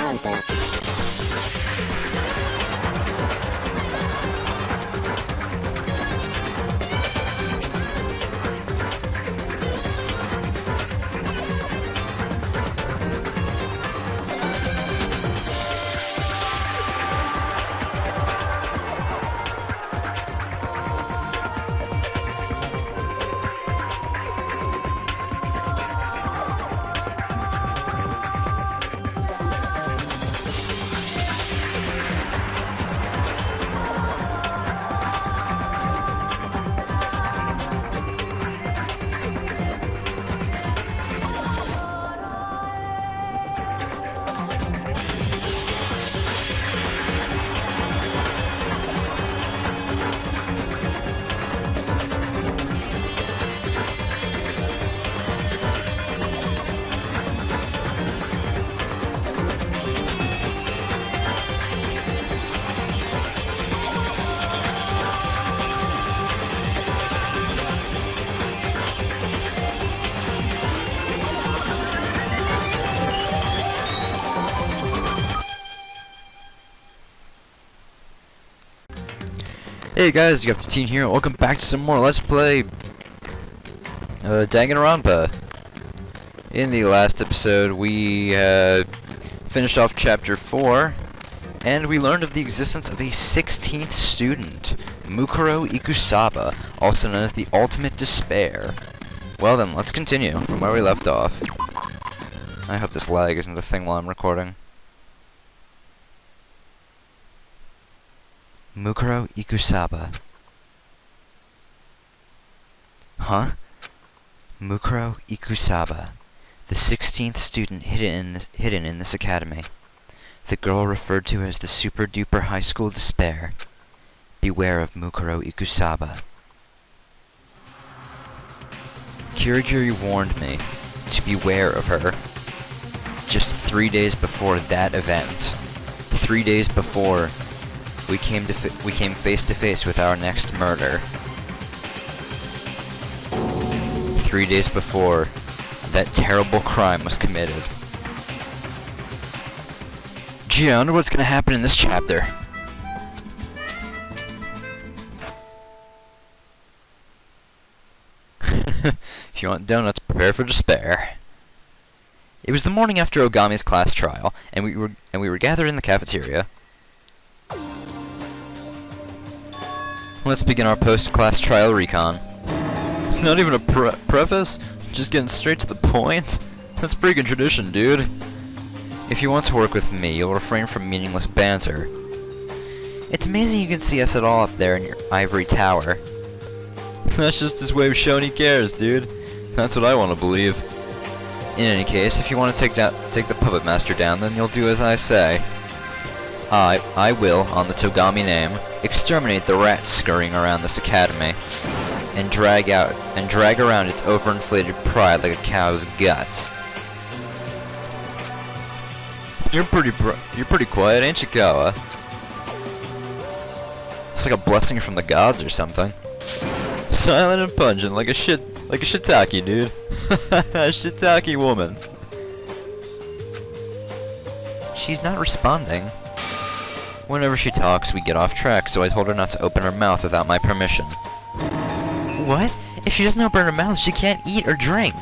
DanganRonpa. Hey guys, you have the Teen here. Welcome back to some more Let's Play DanganRonpa. In the last episode, we finished off Chapter 4, and we learned of the existence of a 16th student, Mukuro Ikusaba, also known as the Ultimate Despair. Well then, let's continue from where we left off. I hope this lag isn't the thing while I'm recording. Mukuro Ikusaba. Huh? Mukuro Ikusaba, the 16th student hidden in this academy. The girl referred to as the super duper high school despair. Beware of Mukuro Ikusaba. Kirigiri warned me to beware of her just 3 days before that event. 3 days before we came face to face with our next murder. 3 days before that terrible crime was committed. Gee, I wonder what's gonna happen in this chapter. If you want donuts, prepare for despair. It was the morning after Ogami's class trial, and we were gathered in the cafeteria. Let's begin our post-class trial recon. Not even a preface? Just getting straight to the point? That's breaking tradition, dude. If you want to work with me, you'll refrain from meaningless banter. It's amazing you can see us at all up there in your ivory tower. That's just his way of showing he cares, dude. That's what I want to believe. In any case, if you want to take the puppet master down, then you'll do as I say. I will, on the Togami name, exterminate the rats scurrying around this academy, and drag around its overinflated pride like a cow's gut. You're pretty quiet, ain't you, Kawa? It's like a blessing from the gods or something. Silent and pungent, like a shiitake, dude. A shiitake woman. She's not responding. Whenever she talks, we get off track, so I told her not to open her mouth without my permission. What? If she doesn't open her mouth, she can't eat or drink.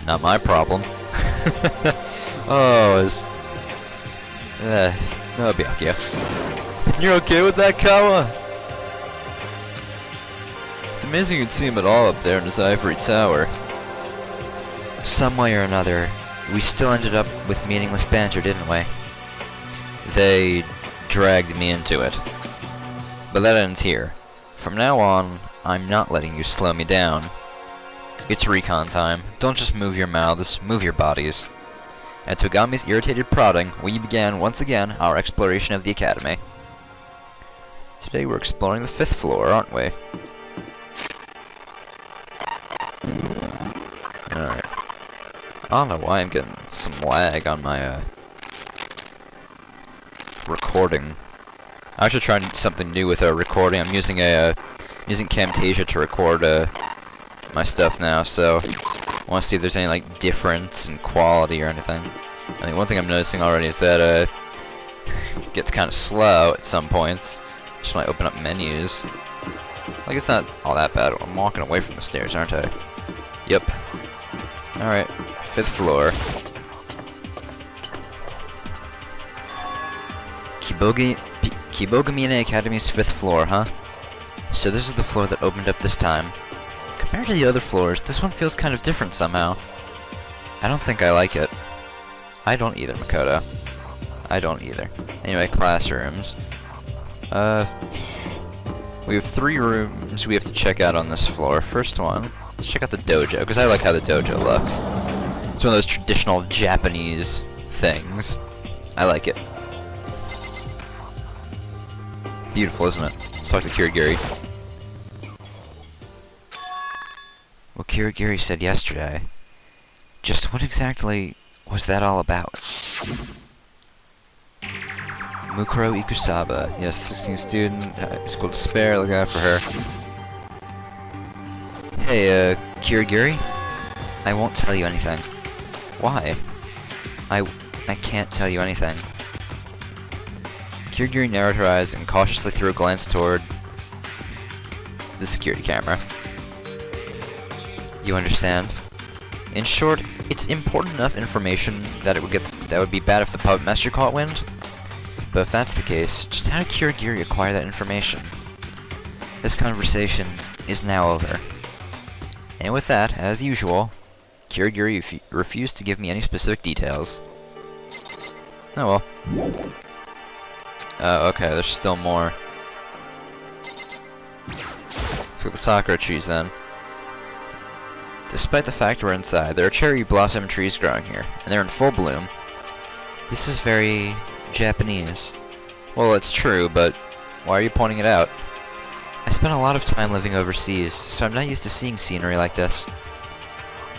Not my problem. Oh, no byakuya. You're okay with that, Kawa? It's amazing you can see him at all up there in his ivory tower. Some way or another, we still ended up with meaningless banter, didn't we? They dragged me into it. But that ends here. From now on, I'm not letting you slow me down. It's recon time. Don't just move your mouths, move your bodies. At Togami's irritated prodding, we began once again our exploration of the academy. Today we're exploring the 5th floor, aren't we? Alright. I don't know why I'm getting some lag on my recording. I should try something new with recording. I'm using using Camtasia to record my stuff now, so I want to see if there's any like difference in quality or anything. I mean, one thing I'm noticing already is that it gets kind of slow at some points. Just when I open up menus. Like, it's not all that bad. I'm walking away from the stairs, aren't I? Yep. Alright, 5th floor. Kibogamine Academy's 5th floor, huh? So this is the floor that opened up this time. Compared to the other floors, this one feels kind of different somehow. I don't think I like it. I don't either, Makoto. I don't either. Anyway, classrooms. We have 3 rooms we have to check out on this floor. First one, let's check out the dojo, because I like how the dojo looks. It's one of those traditional Japanese things. I like it. Beautiful, isn't it? Let's talk to Kirigiri. What Kirigiri said yesterday. Just what exactly was that all about? Mukuro Ikusaba. Yes, 16 student, school despair, look out for her. Hey, Kirigiri? I won't tell you anything. Why? I can't tell you anything. Kirigiri narrowed her eyes and cautiously threw a glance toward the security camera. You understand? In short, it's important enough information that that would be bad if the puppet master caught wind. But if that's the case, just how did Kirigiri acquire that information? This conversation is now over. And with that, as usual, Kirigiri refused to give me any specific details. Oh well. Okay, there's still more. Let's look at the sakura trees then. Despite the fact we're inside, there are cherry blossom trees growing here, and they're in full bloom. This is very Japanese. Well, it's true, but why are you pointing it out? I spent a lot of time living overseas, so I'm not used to seeing scenery like this.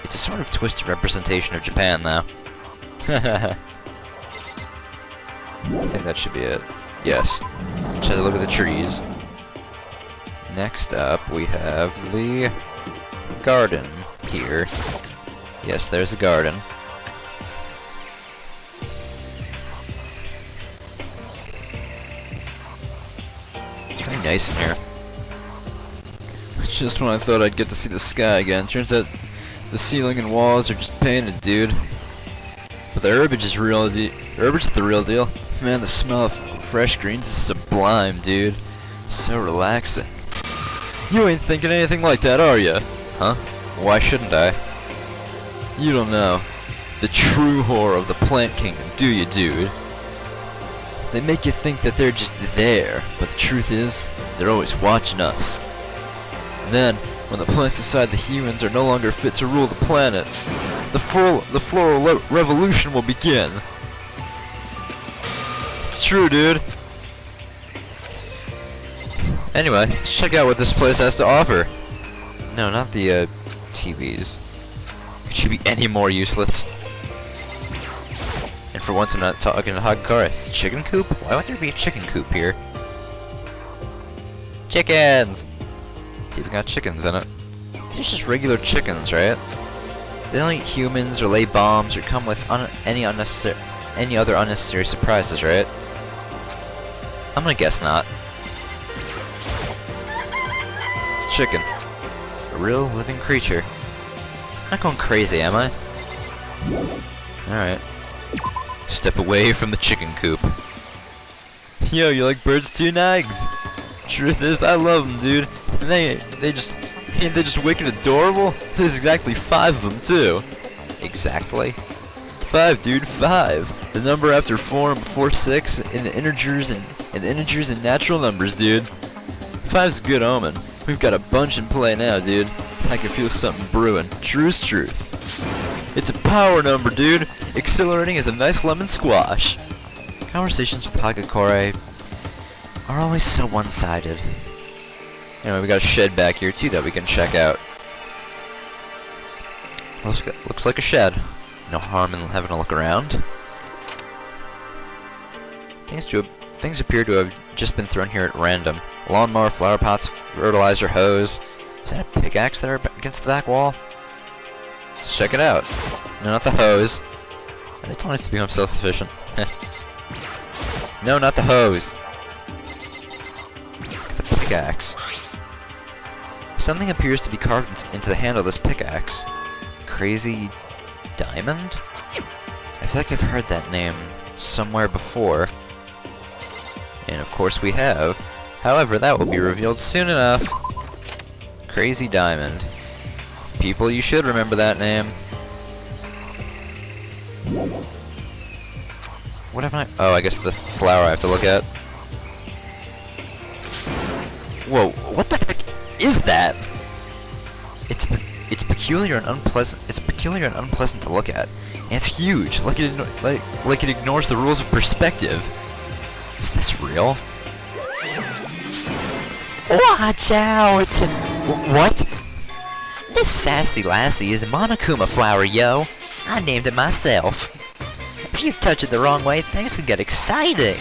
It's a sort of twisted representation of Japan, though. I think that should be it. Yes. Let's have a look at the trees. Next up, we have the garden here. Yes, there's a garden. Very nice in here. Just when I thought I'd get to see the sky again, turns out the ceiling and walls are just painted, dude. But the herbage is real. Herbage is the real deal. Man, the smell of fresh greens is sublime, dude. So relaxing. You ain't thinking anything like that, are ya? Huh? Why shouldn't I? You don't know the true horror of the plant kingdom, do you, dude? They make you think that they're just there, but the truth is, they're always watching us. And then, when the plants decide the humans are no longer fit to rule the planet, the floral revolution will begin. It's true, dude. Anyway, let's check out what this place has to offer. No, not the, TVs. It should be any more useless. And for once I'm not talking to hardcore, it's a chicken coop? Why would there be a chicken coop here? Chickens! It's even got chickens in it. These are just regular chickens, right? They don't eat humans or lay bombs or come with any other unnecessary surprises, right? I'm gonna guess not. It's a chicken. A real living creature. I'm not going crazy, am I? Alright. Step away from the chicken coop. Yo, you like birds too, Nags? Truth is, I love them, dude. And they just wicked adorable. There's exactly 5 of them too. Exactly. 5, dude. 5. The number after 4 and before 6 in the integers and natural numbers, dude. 5's a good omen. We've got a bunch in play now, dude. I can feel something brewing. True's truth. It's a power number, dude. Exhilarating as a nice lemon squash. Conversations with Hagakure are always so one-sided. Anyway, we got a shed back here too that we can check out. Looks like a shed. No harm in having a look around. Things appear to have just been thrown here at random. Lawnmower, flower pots, fertilizer hose. Is that a pickaxe there against the back wall? Let's check it out. No, not the hose. It needs to become self-sufficient. No, not the hose. The pickaxe. Something appears to be carved into the handle of this pickaxe. Crazy Diamond? I feel like I've heard that name somewhere before. And of course we have. However, that will be revealed soon enough. Crazy Diamond. People, you should remember that name. What have I... Oh, I guess the flower I have to look at. Whoa, what the heck is that? It's peculiar and unpleasant. It's peculiar and unpleasant to look at. And it's huge, like it ignores the rules of perspective. Is this real? Watch out! What? This sassy lassie is a Monokuma flower, yo. I named it myself. If you touch it the wrong way, things can get exciting.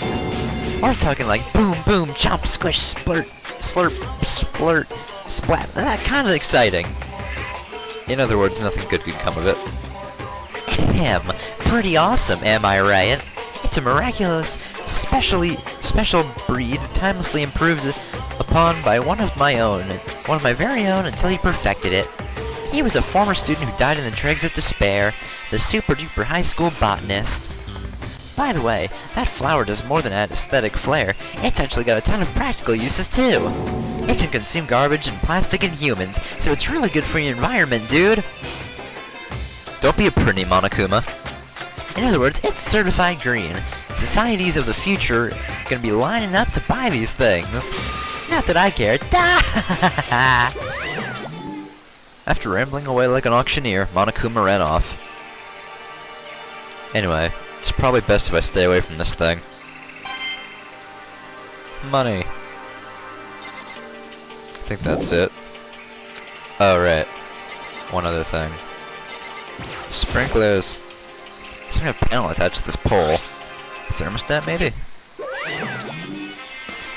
We're talking like boom, boom, chomp, squish, splurt, slurp, splurt, splat. That kind of exciting. In other words, nothing good could come of it. Pretty awesome, am I right? It's a miraculous, special breed, timelessly improved upon by one of my very own until he perfected it. He was a former student who died in the dregs of despair, the super-duper high school botanist. By the way, that flower does more than add aesthetic flair, it's actually got a ton of practical uses too. It can consume garbage and plastic and humans, so it's really good for the environment, dude. Don't be a pretty Monokuma. In other words, it's certified green. Societies of the future are gonna be lining up to buy these things. Not that I care. After rambling away like an auctioneer, Monokuma ran off. Anyway, it's probably best if I stay away from this thing. Money. I think that's it. Oh, right. One other thing. Sprinklers. Some kind of panel attached to this pole. Thermostat, maybe?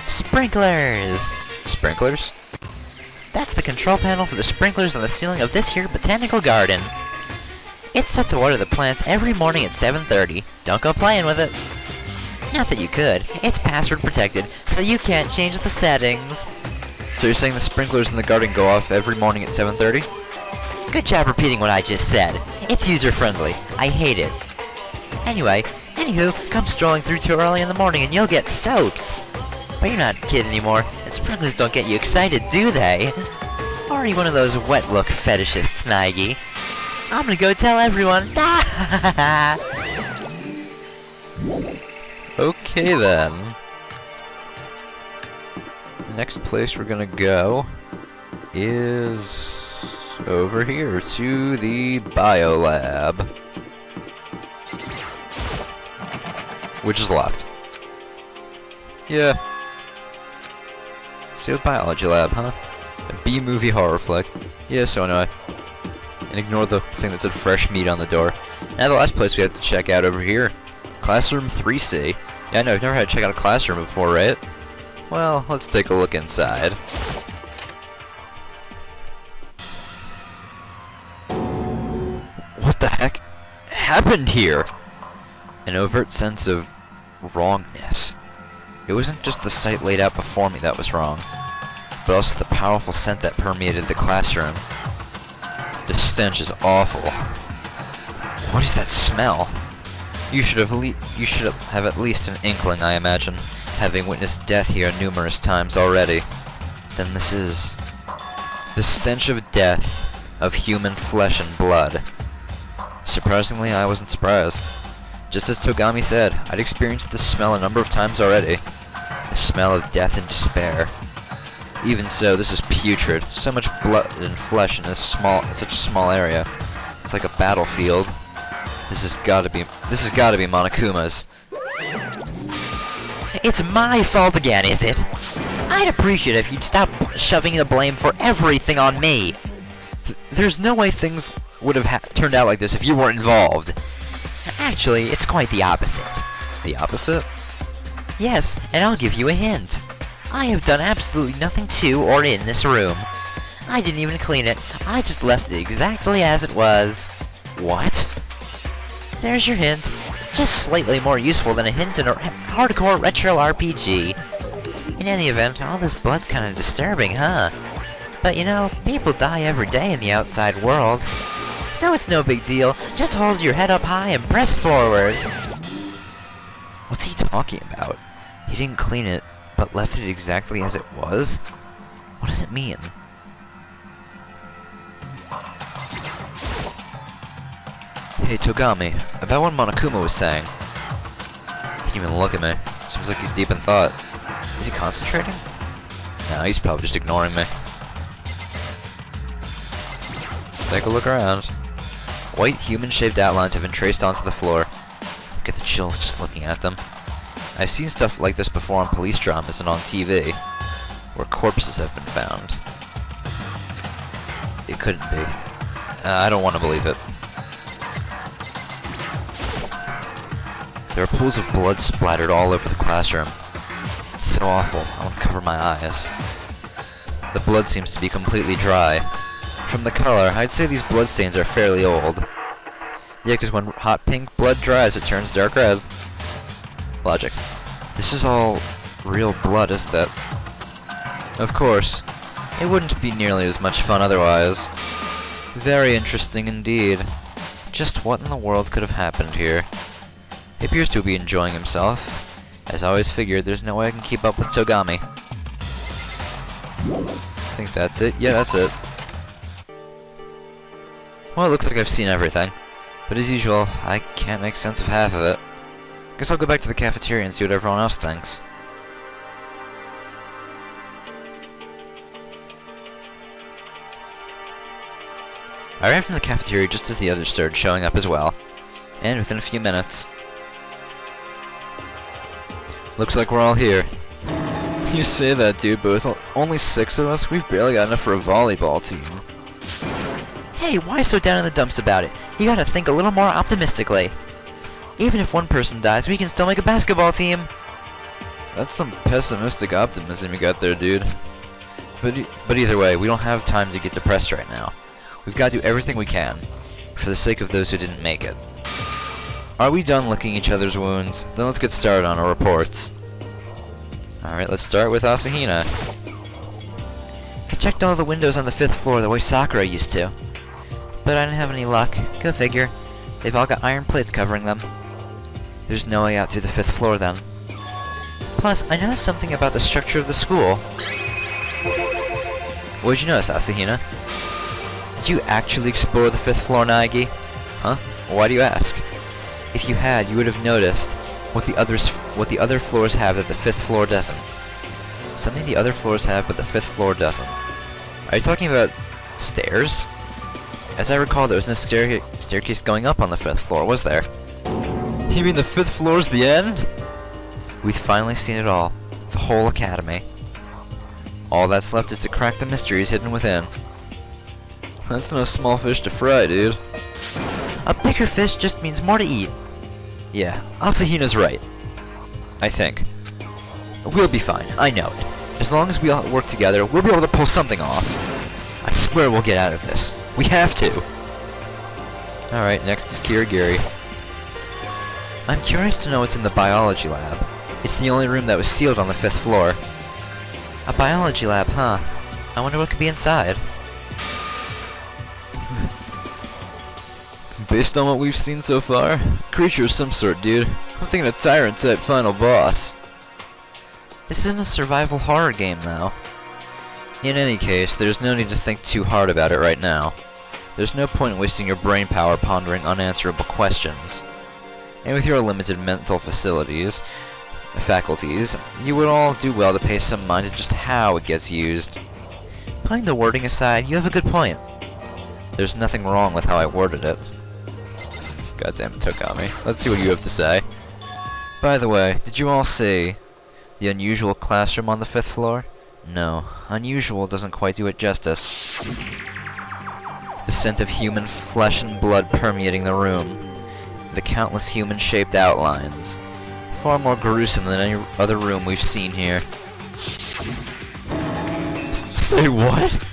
Sprinklers! Sprinklers? That's the control panel for the sprinklers on the ceiling of this here botanical garden. It's set to water the plants every morning at 7:30. Don't go playing with it. Not that you could. It's password protected, so you can't change the settings. So you're saying the sprinklers in the garden go off every morning at 7:30? Good job repeating what I just said. It's user-friendly. I hate it. Anywho, come strolling through too early in the morning and you'll get soaked. But you're not a kid anymore, and sprinklers don't get you excited, do they? Or are you one of those wet-look fetishists, Nige? I'm gonna go tell everyone. Okay then. The next place we're gonna go is over here to the biolab, which is locked. Yeah. Sealed biology lab, huh? A B-movie horror flick. Yeah, so anyway. And ignore the thing that said fresh meat on the door. Now the last place we have to check out over here. Classroom 3C. Yeah, I know, I've never had to check out a classroom before, right? Well, let's take a look inside. What the heck happened here? An overt sense of wrongness. It wasn't just the sight laid out before me that was wrong, but also the powerful scent that permeated the classroom. The stench is awful. What is that smell? You should have at least an inkling, I imagine, having witnessed death here numerous times already. Then this is the stench of death, of human flesh and blood. Surprisingly, I wasn't surprised. Just as Togami said, I'd experienced this smell a number of times already. The smell of death and despair. Even so, this is putrid. So much blood and flesh in such a small area. It's like a battlefield. This has gotta be Monokuma's. It's my fault again, is it? I'd appreciate it if you'd stop shoving the blame for everything on me. There's no way things would have turned out like this if you weren't involved. Actually, it's quite the opposite. The opposite? Yes, and I'll give you a hint. I have done absolutely nothing to or in this room. I didn't even clean it. I just left it exactly as it was. What? There's your hint. just slightly more useful than a hint in a hardcore retro RPG. In any event, all this blood's kinda disturbing, huh? But you know, people die every day in the outside world. So it's no big deal, just hold your head up high and press forward. What's he talking about? He didn't clean it, but left it exactly as it was? What does it mean? Hey Togami, about what Monokuma was saying. He didn't even look at me. Seems like he's deep in thought. Is he concentrating? No, he's probably just ignoring me. Take a look around. White human-shaped outlines have been traced onto the floor. I get the chills just looking at them. I've seen stuff like this before on police dramas and on TV, where corpses have been found. It couldn't be. I don't want to believe it. There are pools of blood splattered all over the classroom. It's so awful, I want to cover my eyes. The blood seems to be completely dry. From the color, I'd say these bloodstains are fairly old. Yeah, because when hot pink blood dries, it turns dark red. Logic. This is all real blood, isn't it? Of course. It wouldn't be nearly as much fun otherwise. Very interesting indeed. Just what in the world could have happened here? He appears to be enjoying himself. As I always figured, there's no way I can keep up with Togami. I think that's it. Yeah, that's it. Well, it looks like I've seen everything. But as usual, I can't make sense of half of it. Guess I'll go back to the cafeteria and see what everyone else thinks. I arrived in the cafeteria just as the others started showing up as well. And within a few minutes... Looks like we're all here. You say that, dude, but with only 6 of us, we've barely got enough for a volleyball team. Hey, why so down in the dumps about it? You gotta think a little more optimistically. Even if one person dies, we can still make a basketball team. That's some pessimistic optimism you got there, dude. But either way, we don't have time to get depressed right now. We've got to do everything we can, for the sake of those who didn't make it. Are we done licking each other's wounds? Then let's get started on our reports. Alright, let's start with Asahina. I checked all the windows on the 5th floor the way Sakura used to. But I didn't have any luck. Go figure. They've all got iron plates covering them. There's no way out through the 5th floor then. Plus, I noticed something about the structure of the school. What did you notice, Asahina? Did you actually explore the 5th floor, Naegi? Huh? Why do you ask? If you had, you would have noticed what the other floors have that the 5th floor doesn't. Something the other floors have but the 5th floor doesn't. Are you talking about stairs? As I recall, there was no staircase going up on the 5th floor, was there? You mean the 5th floor's the end? We've finally seen it all. The whole academy. All that's left is to crack the mysteries hidden within. That's no small fish to fry, dude. A bigger fish just means more to eat. Yeah, Asahina's right. I think. We'll be fine, I know it. As long as we all work together, we'll be able to pull something off. I swear we'll get out of this. We have to! Alright, next is Kirigiri. I'm curious to know what's in the biology lab. It's the only room that was sealed on the 5th floor. A biology lab, huh? I wonder what could be inside. Based on what we've seen so far, creature of some sort, dude. I'm thinking a tyrant-type final boss. This isn't a survival horror game, though. In any case, there's no need to think too hard about it right now. There's no point in wasting your brain power pondering unanswerable questions. And with your limited mental faculties, you would all do well to pay some mind to just how it gets used. Putting the wording aside, you have a good point. There's nothing wrong with how I worded it. Goddamn it, Togami. Let's see what you have to say. By the way, did you all see the unusual classroom on the 5th floor? No, unusual doesn't quite do it justice. The scent of human flesh and blood permeating the room. The countless human-shaped outlines. Far more gruesome than any other room we've seen here. Say what?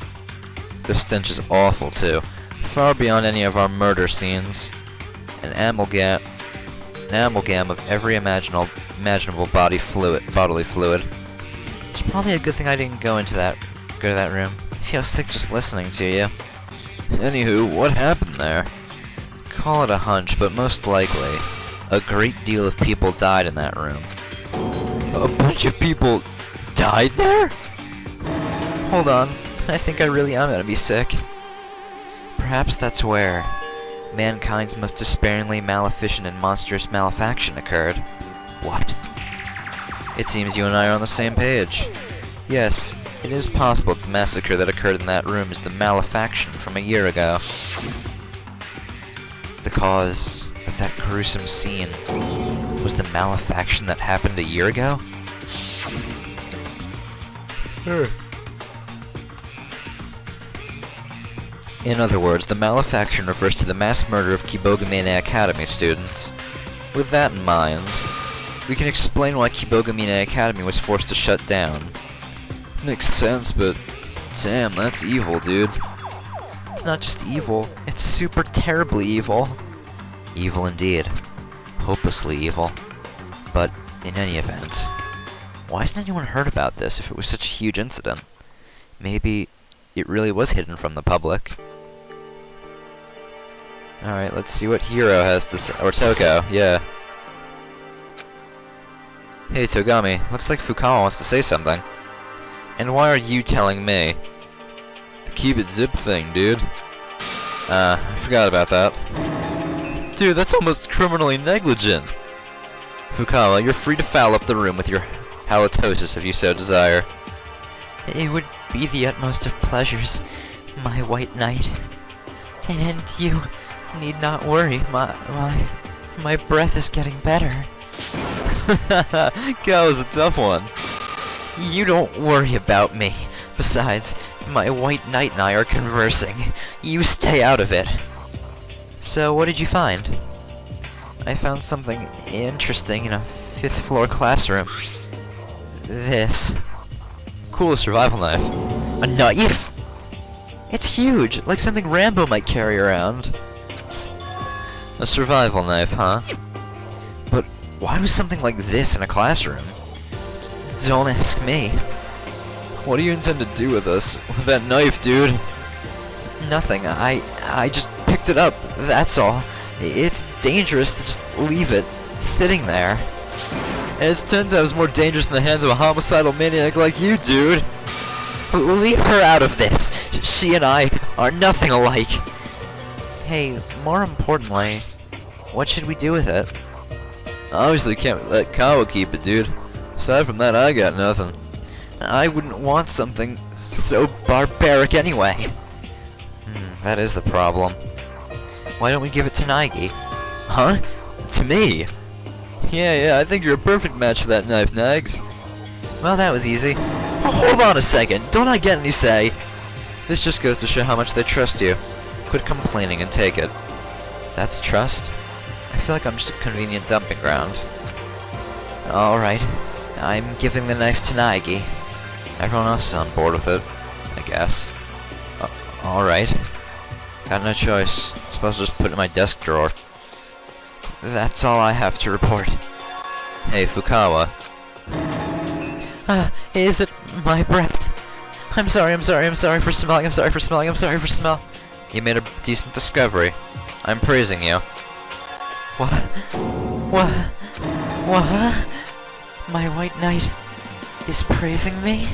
The stench is awful too. Far beyond any of our murder scenes. An amalgam an amalgam of every imaginable bodily fluid. It's probably a good thing I didn't go to that room. I feel sick just listening to you. Anywho, what happened there? Call it a hunch, but most likely, a great deal of people died in that room. A bunch of people died there? Hold on, I think I really am gonna be sick. Perhaps that's where mankind's most despairingly maleficent and monstrous malefaction occurred. What? It seems you and I are on the same page. Yes, it is possible that the massacre that occurred in that room is the malefaction from a year ago. The cause of that gruesome scene was the malefaction that happened a year ago? In other words, the malefaction refers to the mass murder of Kibogamine Academy students. With that in mind, we can explain why Kibogamine Academy was forced to shut down. Makes sense, but damn, that's evil, dude. It's not just evil, it's super terribly evil. Evil indeed. Hopelessly evil. But, in any event, why hasn't anyone heard about this if it was such a huge incident? Maybe it really was hidden from the public. Alright, let's see what Hiro has to say. Or Toko, yeah. Hey Togami, looks like Fukawa wants to say something. And why are you telling me? The keep it zip thing, dude. I forgot about that. Dude, that's almost criminally negligent. Fukawa, you're free to foul up the room with your halitosis if you so desire. It would be the utmost of pleasures, my white knight. And you need not worry, my breath is getting better. That was a tough one. You don't worry about me. Besides, my white knight and I are conversing. You stay out of it. So, what did you find? I found something interesting in a 5th floor classroom. This. Cool survival knife. A knife? It's huge, like something Rambo might carry around. A survival knife, huh? But why was something like this in a classroom? Don't ask me. What do you intend to do with us? With that knife, dude? Nothing. I just picked it up, that's all. It's dangerous to just leave it sitting there. And it's 10 times more dangerous in the hands of a homicidal maniac like you, dude. Leave her out of this. She and I are nothing alike. Hey, more importantly, what should we do with it? Obviously can't let Kawa keep it, dude. Aside from that, I got nothing. I wouldn't want something so barbaric anyway. That is the problem. Why don't we give it to Naegi? Huh? To me? Yeah, I think you're a perfect match for that knife, Nags. Well, that was easy. Oh, hold on a second, don't I get any say? This just goes to show how much they trust you. Quit complaining and take it. That's trust? I feel like I'm just a convenient dumping ground. Alright, I'm giving the knife to Naegi. Everyone else is on board with it, I guess. Alright. Got no choice. Suppose I'll just put it in my desk drawer. That's all I have to report. Hey, Fukawa. Is it my breath? I'm sorry for smelling, I'm sorry for smell. You made a decent discovery. I'm praising you. What? My white knight is praising me?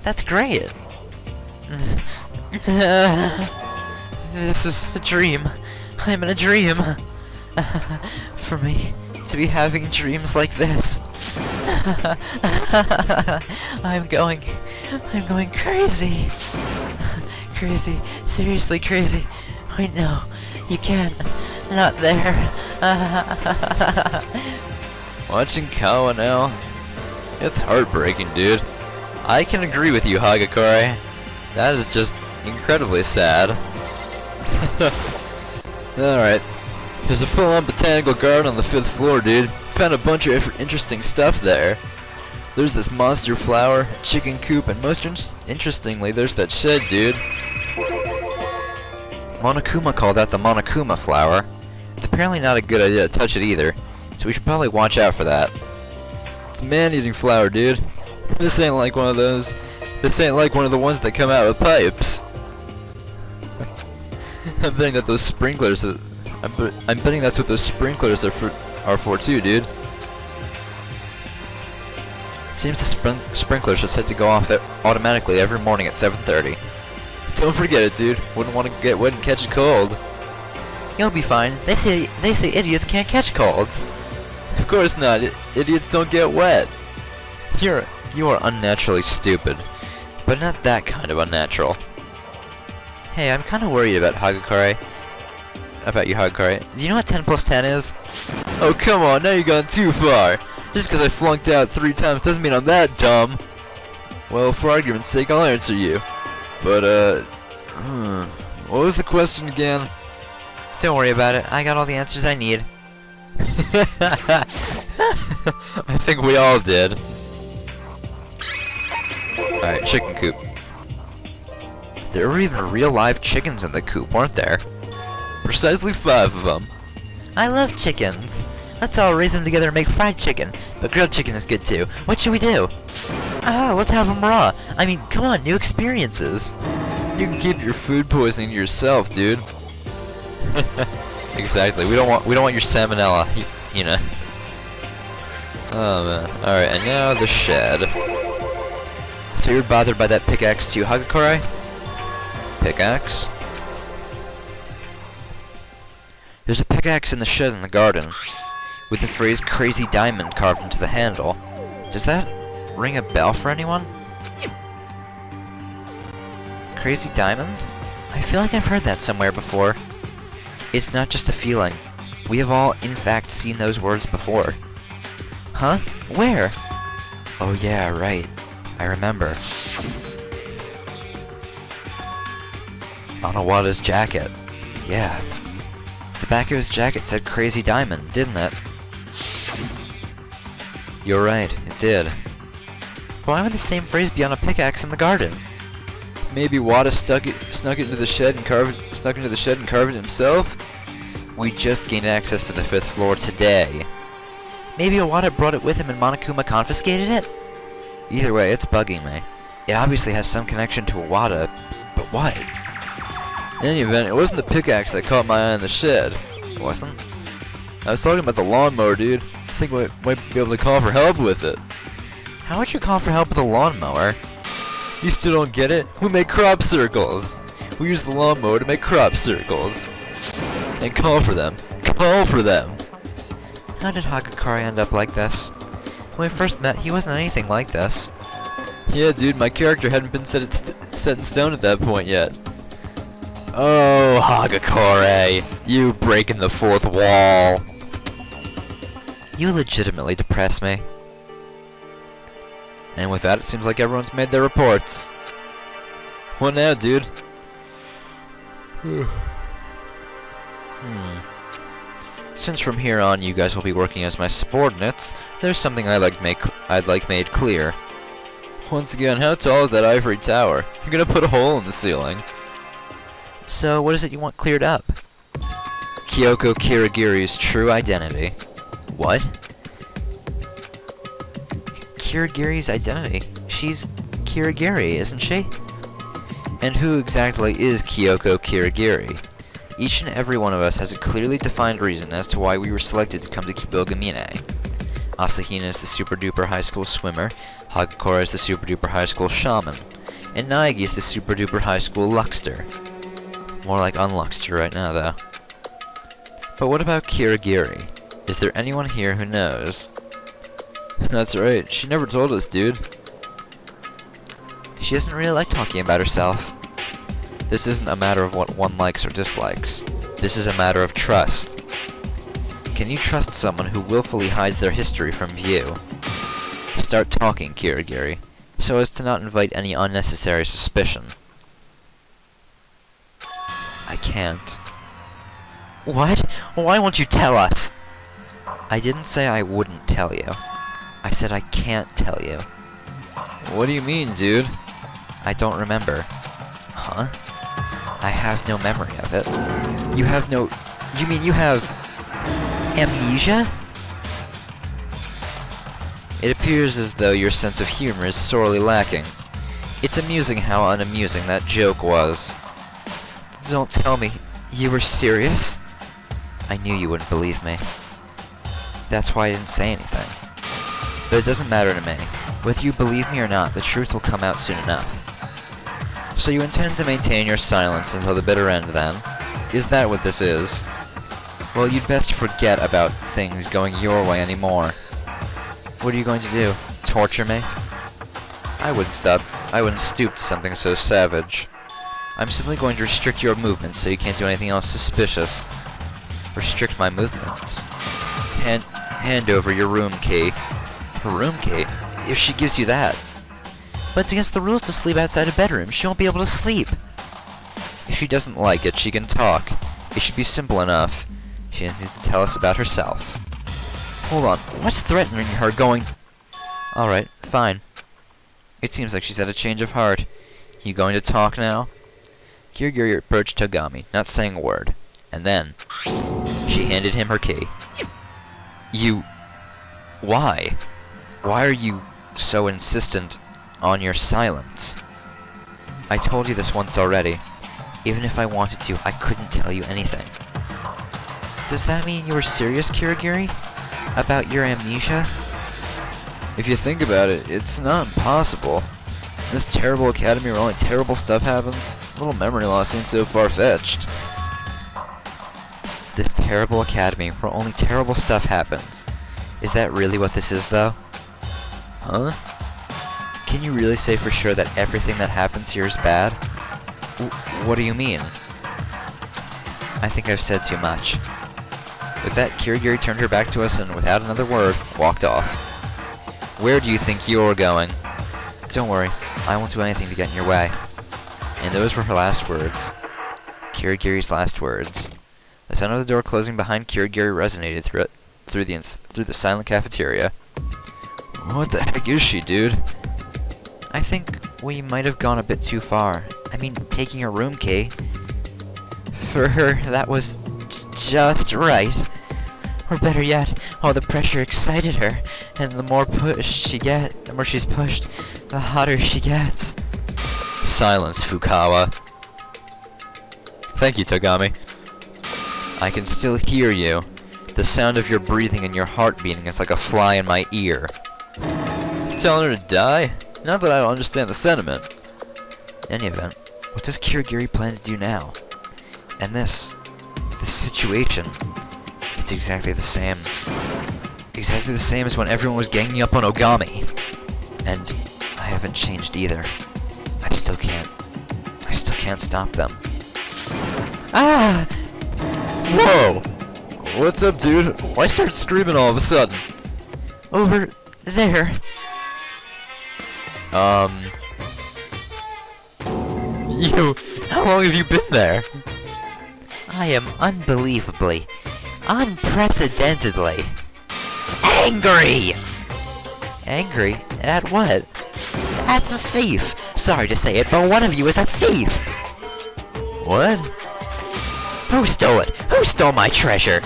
That's great. This is a dream. I'm in a dream. For me to be having dreams like this. I'm going crazy. Crazy, seriously crazy. Wait, no, you can't. Not there. Watching Kawa now, it's heartbreaking, dude. I can agree with you, Hagakure. That is just incredibly sad. Alright. There's a full-on botanical garden on the 5th floor, dude. Found a bunch of interesting stuff there. There's this monster flower, a chicken coop, and most interestingly, there's that shed, dude. Monokuma called that the Monokuma flower. It's apparently not a good idea to touch it either, so we should probably watch out for that. It's man-eating flour, dude. This ain't like one of those. This ain't like one of the ones that come out with pipes. I'm betting that those sprinklers. I'm betting that's what those sprinklers are for too, dude. Seems the sprinklers are set to go off automatically every morning at 7:30. Don't forget it, dude. Wouldn't want to get wet and catch a cold. You'll be fine. They say idiots can't catch colds. Of course not. Idiots don't get wet. You are unnaturally stupid, but not that kind of unnatural. Hey, I'm kind of worried about Hagakure. About you, Hagakure. Do you know what 10 plus 10 is? Oh, come on. Now you've gone too far. Just because I flunked out 3 times doesn't mean I'm that dumb. Well, for argument's sake, I'll answer you. But, what was the question again? Don't worry about it. I got all the answers I need. I think we all did. Alright, chicken coop. There were even real live chickens in the coop, weren't there? Precisely 5 of them. I love chickens. Let's all raise them together and make fried chicken. But grilled chicken is good too. What should we do? Let's have them raw. I mean, come on, new experiences. You can keep your food poisoning to yourself, dude. Exactly. We don't want your salmonella, you know. Oh man. Alright, and now the shed. So you're bothered by that pickaxe too, Hagakure? Pickaxe? There's a pickaxe in the shed in the garden, with the phrase "crazy diamond" carved into the handle. Does that ring a bell for anyone? Crazy diamond? I feel like I've heard that somewhere before. It's not just a feeling. We have all, in fact, seen those words before. Huh? Where? Oh yeah, right. I remember. On Awada's jacket. Yeah. The back of his jacket said "Crazy Diamond," didn't it? You're right, it did. Why would the same phrase be on a pickaxe in the garden? Maybe Wada snuck it into the shed and carved it himself? We just gained access to the 5th floor today. Maybe Owada brought it with him and Monokuma confiscated it? Either way, it's bugging me. It obviously has some connection to Owada, but what? In any event, it wasn't the pickaxe that caught my eye in the shed. It wasn't? I was talking about the lawnmower, dude. I think we might be able to call for help with it. How would you call for help with a lawnmower? You still don't get it? We make crop circles. We use the lawnmower to make crop circles. And call for them. Call for them. How did Hagakure end up like this? When we first met, he wasn't anything like this. Yeah, dude, my character hadn't been set in stone at that point yet. Oh, Hagakure, you breaking the 4th wall. You legitimately depress me. And with that, it seems like everyone's made their reports. What now, dude? Since from here on you guys will be working as my subordinates, there's something I'd like made clear. Once again, how tall is that ivory tower? You're gonna put a hole in the ceiling. So, what is it you want cleared up? Kyoko Kirigiri's true identity. What? Kirigiri's identity? She's Kirigiri, isn't she? And who exactly is Kyoko Kirigiri? Each and every one of us has a clearly defined reason as to why we were selected to come to Kibogamine. Asahina is the super duper high school swimmer, Hagakure is the super duper high school shaman, and Naegi is the super duper high school luckster. More like unluckster right now, though. But what about Kirigiri? Is there anyone here who knows? That's right, she never told us, dude. She doesn't really like talking about herself. This isn't a matter of what one likes or dislikes. This is a matter of trust. Can you trust someone who willfully hides their history from view? Start talking, Kirigiri, so as to not invite any unnecessary suspicion. I can't. What? Why won't you tell us? I didn't say I wouldn't tell you. I said I can't tell you. What do you mean, dude? I don't remember. Huh? I have no memory of it. You have no... You mean you have... Amnesia? It appears as though your sense of humor is sorely lacking. It's amusing how unamusing that joke was. Don't tell me. You were serious? I knew you wouldn't believe me. That's why I didn't say anything. But it doesn't matter to me. Whether you believe me or not, the truth will come out soon enough. So you intend to maintain your silence until the bitter end, then? Is that what this is? Well, you'd best forget about things going your way anymore. What are you going to do? Torture me? I wouldn't stoop to something so savage. I'm simply going to restrict your movements so you can't do anything else suspicious. Restrict my movements. Hand over your room key. Her room key? If she gives you that. But it's against the rules to sleep outside a bedroom. She won't be able to sleep. If she doesn't like it, she can talk. It should be simple enough. She just needs to tell us about herself. Hold on. What's threatening her going... Alright, fine. It seems like she's had a change of heart. You going to talk now? Kirigiri approached Togami, not saying a word. And then, she handed him her key. You... Why? Why are you so insistent on your silence? I told you this once already. Even if I wanted to, I couldn't tell you anything. Does that mean you were serious, Kirigiri? About your amnesia? If you think about it, it's not impossible. In this terrible academy where only terrible stuff happens, little memory loss ain't so far-fetched. This terrible academy where only terrible stuff happens. Is that really what this is, though? Huh? Can you really say for sure that everything that happens here is bad? What do you mean? I think I've said too much. With that, Kirigiri turned her back to us and, without another word, walked off. Where do you think you're going? Don't worry, I won't do anything to get in your way. And those were her last words. Kirigiri's last words. The sound of the door closing behind Kirigiri resonated through the silent cafeteria. What the heck is she, dude? I think we might have gone a bit too far. I mean, taking her room key. For her, that was just right. Or better yet, all the pressure excited her, and the more she's pushed, the hotter she gets. Silence, Fukawa. Thank you, Togami. I can still hear you. The sound of your breathing and your heart beating is like a fly in my ear. Telling her to die? Not that I don't understand the sentiment. In any event, what does Kirigiri plan to do now? And this situation, it's exactly the same. Exactly the same as when everyone was ganging up on Ogami. And I haven't changed either. I still can't stop them. Ah! Whoa! What's up, dude? Why start screaming all of a sudden? Over there. How long have you been there? I am unbelievably, unprecedentedly angry! Angry? At what? At the thief! Sorry to say it, but one of you is a thief! What? Who stole it? Who stole my treasure?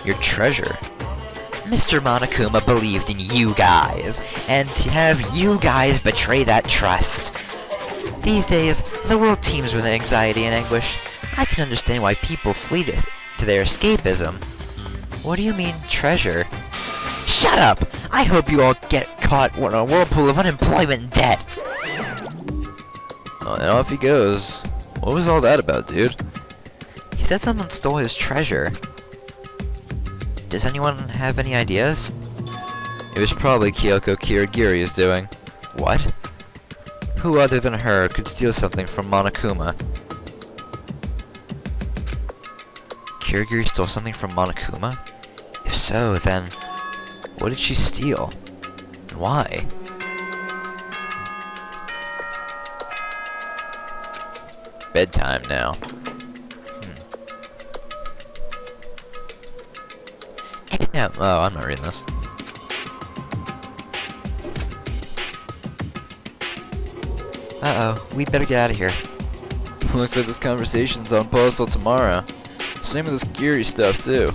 Your treasure? Mr. Monokuma believed in you guys, and to have you guys betray that trust. These days, the world teems with anxiety and anguish. I can understand why people flee to their escapism. What do you mean, treasure? Shut up! I hope you all get caught in a whirlpool of unemployment and debt! Oh, and off he goes. What was all that about, dude? He said someone stole his treasure. Does anyone have any ideas? It was probably Kyoko Kirigiri is doing. What? Who other than her could steal something from Monokuma? Kirigiri stole something from Monokuma? If so, then what did she steal? And why? Bedtime now. Yeah, oh, I'm not reading this. Uh-oh, we better get out of here. Looks like this conversation's on pause till tomorrow. Same with this Kiri stuff, too.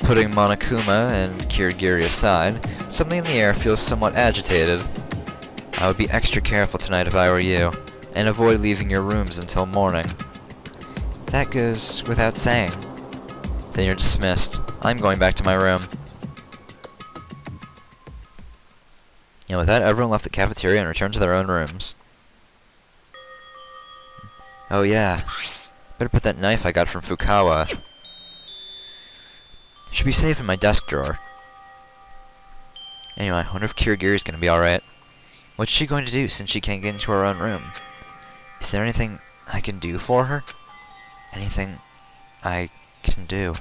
Putting Monokuma and Kirigiri aside, something in the air feels somewhat agitated. I would be extra careful tonight if I were you, and avoid leaving your rooms until morning. That goes without saying. Then you're dismissed. I'm going back to my room. And with that, everyone left the cafeteria and returned to their own rooms. Oh yeah, better put that knife I got from Fukawa. Should be safe in my desk drawer. Anyway, I wonder if Kirigiri's gonna be alright. What's she going to do since she can't get into her own room? Is there anything I can do for her? Anything I can do?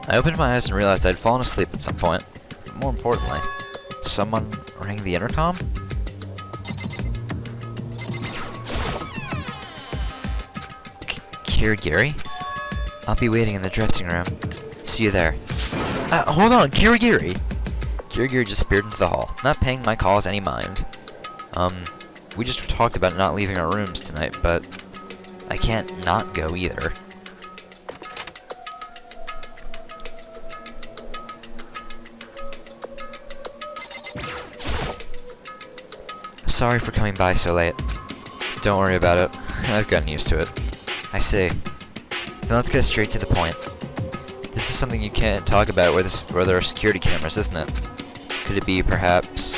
I opened my eyes and realized I'd fallen asleep at some point. But more importantly, someone rang the intercom? Kirigiri? I'll be waiting in the dressing room. See you there. Hold on, Kirigiri! Kirigiri just disappeared into the hall, not paying my calls any mind. We just talked about not leaving our rooms tonight, but I can't not go either. Sorry for coming by so late. Don't worry about it. I've gotten used to it. I see. Then let's get straight to the point. This is something you can't talk about where there are security cameras, isn't it? Could it be, perhaps,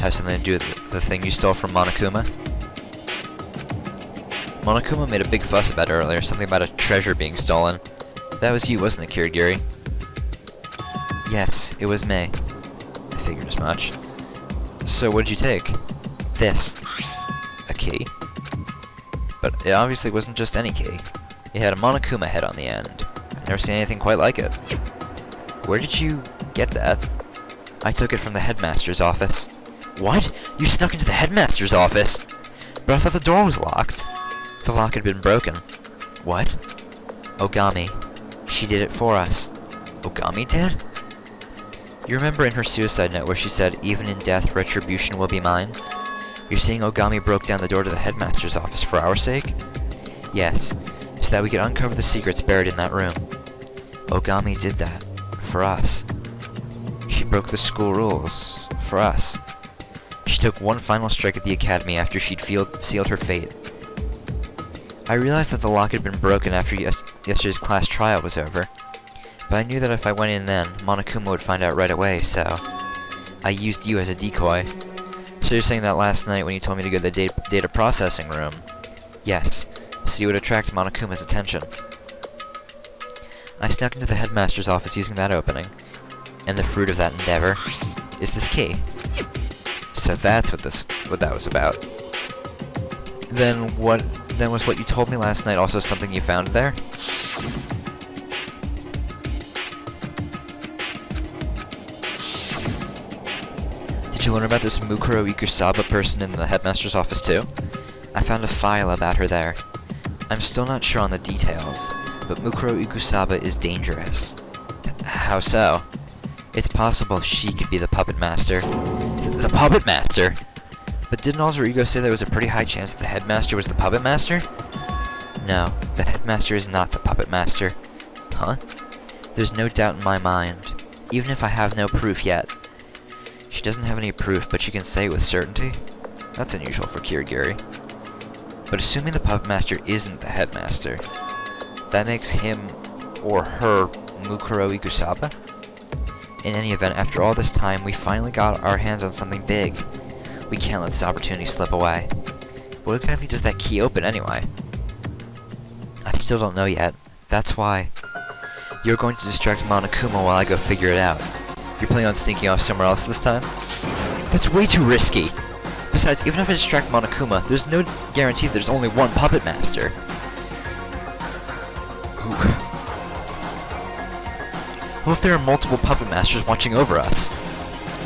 have something to do with the thing you stole from Monokuma? Monokuma made a big fuss about it earlier, something about a treasure being stolen. That was you, wasn't it, Kirigiri? Yes, it was me. I figured as much. So what did you take? This. A key? But it obviously wasn't just any key. It had a Monokuma head on the end. I've never seen anything quite like it. Where did you get that? I took it from the headmaster's office. What? You snuck into the headmaster's office? But I thought the door was locked. The lock had been broken. What? Ogami. She did it for us. Ogami did? You remember in her suicide note where she said, even in death, retribution will be mine? You're saying Ogami broke down the door to the headmaster's office for our sake? Yes, so that we could uncover the secrets buried in that room. Ogami did that. For us. She broke the school rules. For us. She took one final strike at the academy after she'd sealed her fate. I realized that the lock had been broken after yesterday's class trial was over. But I knew that if I went in then, Monokuma would find out right away, so I used you as a decoy. So you're saying that last night when you told me to go to the data processing room? Yes, so you would attract Monokuma's attention. I snuck into the headmaster's office using that opening, and the fruit of that endeavor is this key. So that's what that was about. Then was what you told me last night also something you found there? Did you learn about this Mukuro Ikusaba person in the headmaster's office too? I found a file about her there. I'm still not sure on the details, but Mukuro Ikusaba is dangerous. How so? It's possible she could be the puppet master. The puppet master? But didn't Alter Ego say there was a pretty high chance that the headmaster was the puppet master? No, the headmaster is not the puppet master. Huh? There's no doubt in my mind, even if I have no proof yet. She doesn't have any proof, but she can say it with certainty? That's unusual for Kirigiri. But assuming the puppet master isn't the headmaster, that makes him or her Mukuro Ikusaba? In any event, after all this time, we finally got our hands on something big. We can't let this opportunity slip away. What exactly does that key open anyway? I still don't know yet. That's why you're going to distract Monokuma while I go figure it out. You're planning on sneaking off somewhere else this time? That's way too risky! Besides, even if I distract Monokuma, there's no guarantee there's only one puppet master. What if there are multiple puppet masters watching over us?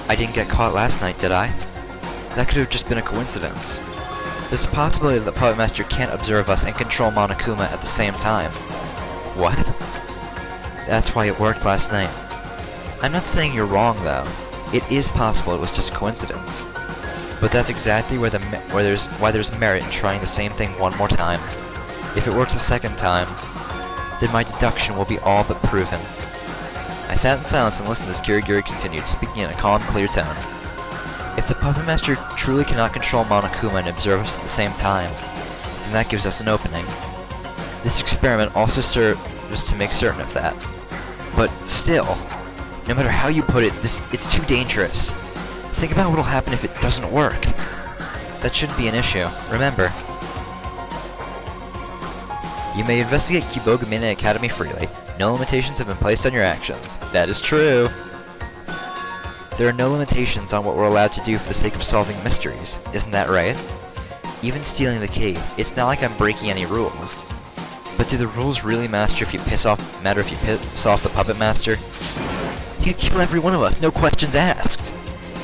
I didn't get caught last night, did I? That could have just been a coincidence. There's a possibility that the puppet master can't observe us and control Monokuma at the same time. What? That's why it worked last night. I'm not saying you're wrong, though. It is possible it was just coincidence. But that's exactly why there's merit in trying the same thing one more time. If it works a second time, then my deduction will be all but proven. I sat in silence and listened as Kirigiri continued, speaking in a calm, clear tone. If the Puppet Master truly cannot control Monokuma and observe us at the same time, then that gives us an opening. This experiment also serves to make certain of that. But still, no matter how you put it, it's too dangerous. Think about what'll happen if it doesn't work. That shouldn't be an issue. Remember, you may investigate Kibogamina Academy freely. No limitations have been placed on your actions. That is true. There are no limitations on what we're allowed to do for the sake of solving mysteries. Isn't that right? Even stealing the key, it's not like I'm breaking any rules. But do the rules really matter if you piss off the Puppet Master? He'd kill every one of us, no questions asked.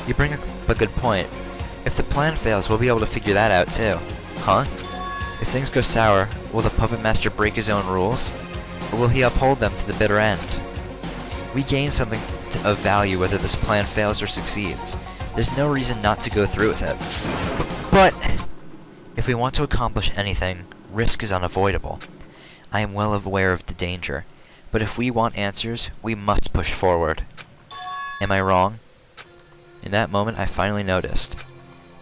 You bring up a good point. If the plan fails, we'll be able to figure that out too. Huh? If things go sour, will the Puppet Master break his own rules? Or will he uphold them to the bitter end? We gain something of value whether this plan fails or succeeds. There's no reason not to go through with it. But if we want to accomplish anything, risk is unavoidable. I am well aware of the danger, but if we want answers, we must push forward. Am I wrong? In that moment, I finally noticed.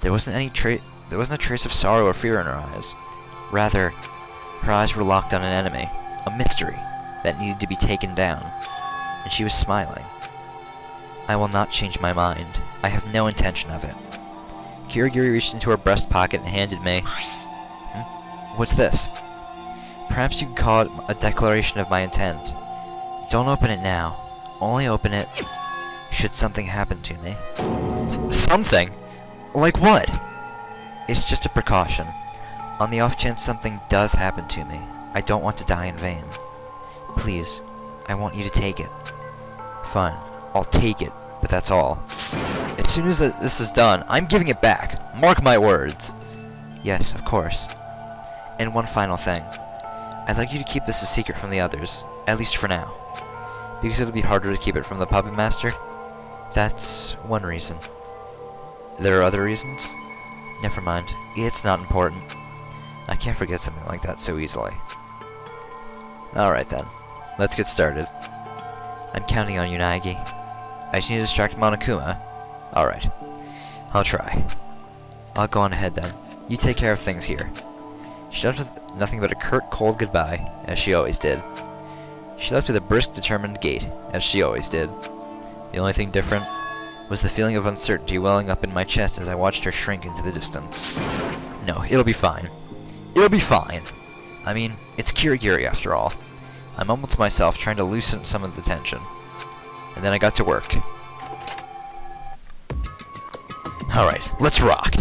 There wasn't a trace of sorrow or fear in her eyes. Rather, her eyes were locked on an enemy, a mystery that needed to be taken down, and she was smiling. I will not change my mind. I have no intention of it. Kirigiri reached into her breast pocket and handed me... What's this? Perhaps you could call it a declaration of my intent. Don't open it now. Only open it should something happen to me. Something? Like what? It's just a precaution. On the off chance something does happen to me, I don't want to die in vain. Please, I want you to take it. Fine, I'll take it, but that's all. As soon as this is done, I'm giving it back. Mark my words. Yes, of course. And one final thing. I'd like you to keep this a secret from the others, at least for now. Because it'll be harder to keep it from the Puppet Master. That's one reason. There are other reasons? Never mind. It's not important. I can't forget something like that so easily. Alright then. Let's get started. I'm counting on you, Naegi. I just need to distract Monokuma. Alright. I'll try. I'll go on ahead then. You take care of things here. She left with nothing but a curt, cold goodbye, as she always did. She left with a brisk, determined gait, as she always did. The only thing different was the feeling of uncertainty welling up in my chest as I watched her shrink into the distance. No, it'll be fine. It'll be fine. I mean, it's Kirigiri after all. I mumbled to myself, trying to loosen some of the tension. And then I got to work. Alright, let's rock.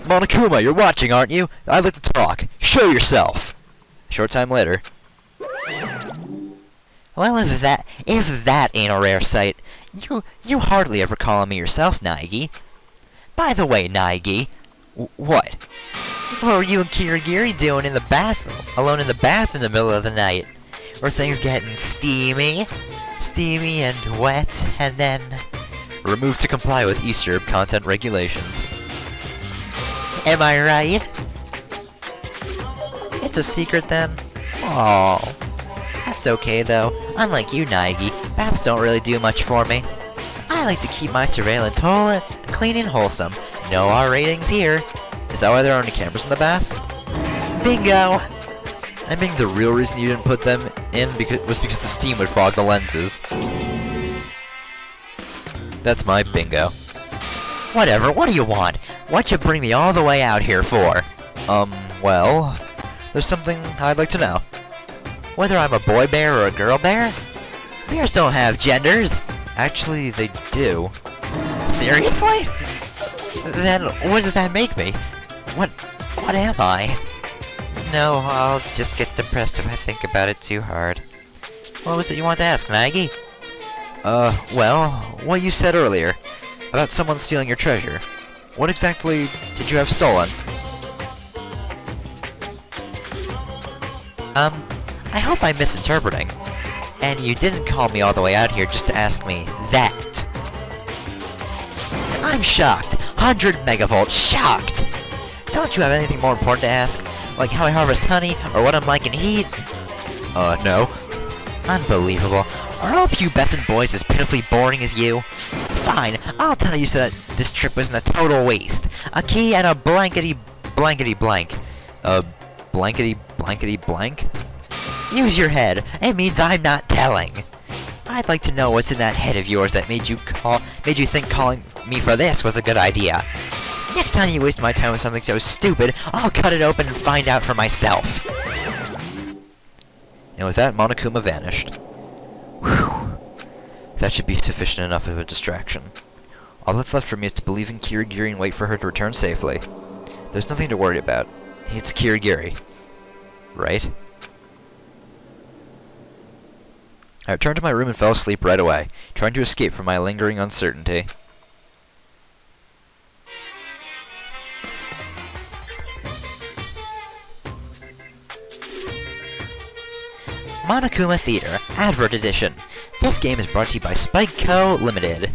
Monokuma, you're watching, aren't you? I'd like to talk. Show yourself! A short time later. Well, if that ain't a rare sight, you hardly ever call on me yourself, Naegi. By the way, Naegi, what? What were you and Kirigiri doing in the bathroom, alone in the bath in the middle of the night? Were things getting steamy and wet, and then... Removed to comply with eSerb content regulations. Am I right? It's a secret then? Oh, that's okay though. Unlike you, Naegi, baths don't really do much for me. I like to keep my surveillance clean and wholesome. No R ratings here. Is that why there aren't any cameras in the bath? Bingo! I think the real reason you didn't put them in was because the steam would fog the lenses. That's my bingo. Whatever, what do you want? What'd you bring me all the way out here for? Well, there's something I'd like to know. Whether I'm a boy bear or a girl bear? Bears don't have genders! Actually, they do. Seriously? Then what does that make me? What am I? No, I'll just get depressed if I think about it too hard. What was it you want to ask, Naegi? Well, what you said earlier, about someone stealing your treasure. What exactly did you have stolen? I hope I'm misinterpreting. And you didn't call me all the way out here just to ask me that. I'm shocked. 100 megavolts. Shocked! Don't you have anything more important to ask? Like how I harvest honey, or what I'm like in heat? No. Unbelievable. Are all pubescent boys as pitifully boring as you? Fine, I'll tell you so that this trip wasn't a total waste. A key and a blankety blank. Blankety blank? Use your head. It means I'm not telling. I'd like to know what's in that head of yours that made you think calling me for this was a good idea. Next time you waste my time with something so stupid, I'll cut it open and find out for myself. And with that, Monokuma vanished. Whew. That should be sufficient enough of a distraction. All that's left for me is to believe in Kirigiri and wait for her to return safely. There's nothing to worry about. It's Kirigiri. Right? I returned to my room and fell asleep right away, trying to escape from my lingering uncertainty. Monokuma Theater, Advert Edition. This game is brought to you by Spike Co. Limited.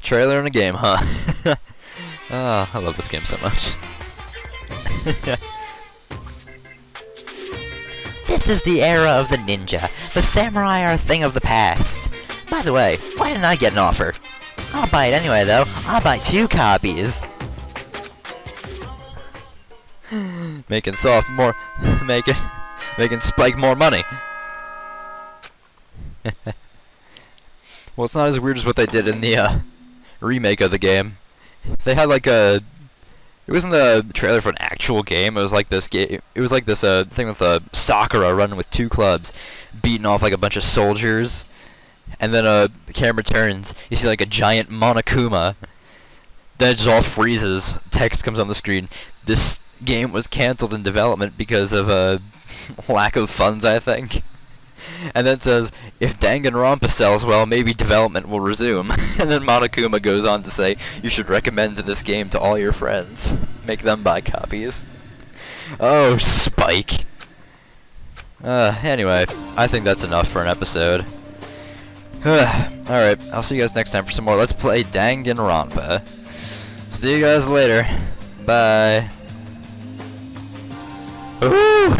Trailer in a game, huh? Ah, I love this game so much. This is the era of the ninja. The samurai are a thing of the past. By the way, why didn't I get an offer? I'll buy it anyway, though. I'll buy 2 copies. making Spike more money. Well, it's not as weird as what they did in the remake of the game. They had like a... It wasn't a trailer for an actual game. It was like this game. It was like this thing with Sakura running with 2 clubs, beating off like a bunch of soldiers, and then the camera turns. You see like a giant Monokuma. Then it just all freezes. Text comes on the screen. This game was canceled in development because of lack of funds, I think. And then it says, if DanganRonpa sells well, maybe development will resume. And then Monokuma goes on to say, you should recommend this game to all your friends. Make them buy copies. Oh, Spike. Anyway, I think that's enough for an episode. Alright, I'll see you guys next time for some more Let's Play DanganRonpa. See you guys later. Bye. Ooh.